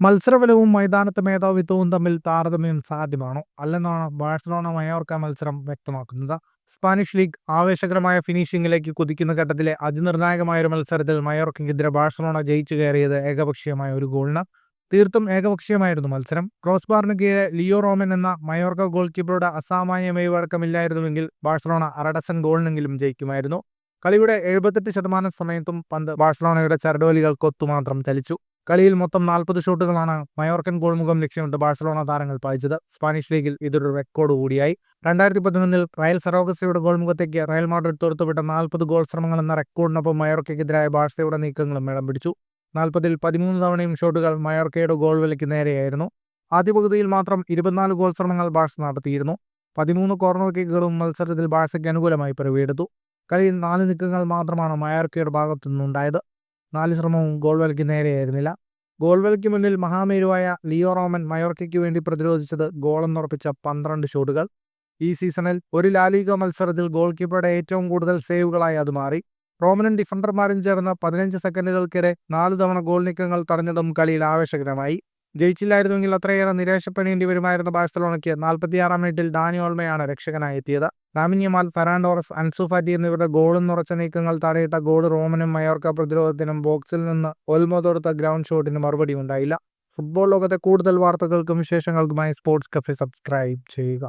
മത്സരബലവും മൈതാനത്തെ മേധാവിത്വവും തമ്മിൽ താരതമ്യം സാധ്യമാണോ അല്ലെന്നാണ് ബാഴ്സലോണ മയോർക്ക മത്സരം വ്യക്തമാക്കുന്നത്. സ്പാനിഷ് ലീഗ് ആവേശകരമായ ഫിനിഷിംഗിലേക്ക് കുതിക്കുന്ന ഘട്ടത്തിലെ അതിനിർണായകമായ ഒരു മത്സരത്തിൽ മയോർക്കയ്ക്കെതിരെ ബാഴ്സലോണ ജയിച്ചു കയറിയത് ഏകപക്ഷീയമായ ഒരു ഗോളിന്. തീർത്തും ഏകപക്ഷീയമായിരുന്നു മത്സരം. ക്രോസ് ബാറിന് കീഴെ ലിയോ റോമൻ എന്ന മയോർക്ക ഗോൾ കീപ്പറുടെ അസാമാന്യ മെയ്വഴക്കമില്ലായിരുന്നുവെങ്കിൽ ബാഴ്സലോണ അരഡസൻ ഗോളിനെങ്കിലും ജയിക്കുമായിരുന്നു. കളിയുടെ 78% സമയത്തും പന്ത് ബാഴ്സലോണയുടെ ചരടുവലികൾക്കൊത്തു മാത്രം ചലിച്ചു. കളിയിൽ മൊത്തം 40 ഷോട്ടുകളാണ് മയോർക്കൻ ഗോൾമുഖം ലക്ഷ്യമിട്ട് ബാഴ്സലോണ താരങ്ങൾ പായിച്ചത്. സ്പാനിഷ് ലീഗിൽ ഇതൊരു റെക്കോർഡ് കൂടിയായി. 2011 റയൽ സറോഗസയുടെ ഗോൾമുഖത്തേക്ക് റയൽ മാഡ്രിഡ് തുറത്തുവിട്ട 40 ഗോൾ ശ്രമങ്ങൾ എന്ന റെക്കോർഡിനൊപ്പം മയോർക്കയ്ക്കെതിരായ ബാഴ്സയുടെ നീക്കങ്ങളും ഇടം പിടിച്ചു. 40-ൽ 13 തവണയും ഷോട്ടുകൾ മയോർക്കയുടെ ഗോൾ വലയ്ക്ക് നേരെയായിരുന്നു. ആദ്യ പകുതിയിൽ മാത്രം 24 ഗോൾ ശ്രമങ്ങൾ ബാഴ്സ നടത്തിയിരുന്നു. 13 കോർണർ കിക്കുകളും മത്സരത്തിൽ ബാഴ്സയ്ക്ക് അനുകൂലമായി പിറവിയെടുത്തു. കളിയിൽ 4 നീക്കങ്ങൾ മാത്രമാണ് മയോർക്കയുടെ ഭാഗത്തു നിന്നുണ്ടായത്. 4 ശ്രമവും ഗോൾ വലയ്ക്ക് നേരെയായിരുന്നില്ല. ഗോൾ വലയ്ക്ക് മുന്നിൽ മഹാമേരുവായ ലിയോ റോമൻ മയോർക്കയ്ക്ക് വേണ്ടി പ്രതിരോധിച്ചത് ഗോളെന്നുറപ്പിച്ച 12 ഷോട്ടുകൾ. ഈ സീസണിൽ ഒരു ലാലിഗ മത്സരത്തിൽ ഗോൾ കീപ്പറുടെ ഏറ്റവും കൂടുതൽ സേവുകളായി അത് മാറി. റോമനും ഡിഫൻഡർമാരും ചേർന്ന് 15 സെക്കൻഡുകൾക്കിടെ 4 തവണ ഗോൾ നീക്കങ്ങൾ തടഞ്ഞതും കളിയിൽ ആവേശകരമായി. ജയിച്ചില്ലായിരുന്നെങ്കിൽ അത്രയേറെ നിരാശപ്പെടേണ്ടി വരുമായിരുന്ന ബാഴ്സലോണയ്ക്ക് 46-ാം മിനിറ്റിൽ ഡാനി ഓൾമയാണ് രക്ഷകനായി എത്തിയത്. Lamine Yamal, Ferran Torres, Ansu Fati എന്നിവരുടെ ഗോളെന്നുറച്ച നീക്കങ്ങൾ തടയിട്ട ഗോൾ റോമനും മയോർക്ക പ്രതിരോധത്തിനും ബോക്സിൽ നിന്ന് ഒൽമോ തൊടുത്ത ഗ്രൗണ്ട് ഷോട്ടിന് മറുപടി ഉണ്ടായില്ല. ഫുട്ബോൾ ലോകത്തെ കൂടുതൽ വാർത്തകൾക്കും വിശേഷങ്ങൾക്കുമായി സ്പോർട്സ് കഫേ സബ്സ്ക്രൈബ് ചെയ്യുക.